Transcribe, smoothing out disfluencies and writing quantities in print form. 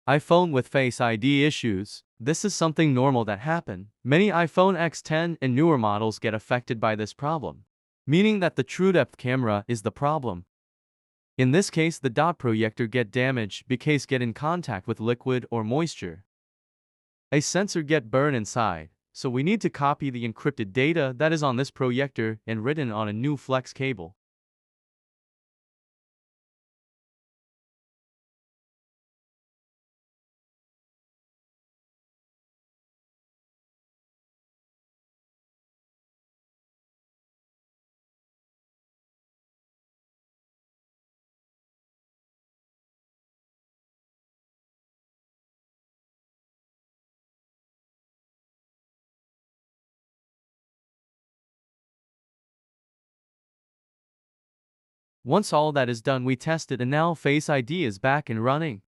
iPhone with Face ID issues. This is something normal that happen. Many iPhone X10 and newer models get affected by this problem, meaning that the true depth camera is the problem. In this case, the dot projector get damaged because get in contact with liquid or moisture. A sensor get burned inside, so we need to copy the encrypted data that is on this projector and written on a new flex cable. Once all that is done, we test it and now Face ID is back and running.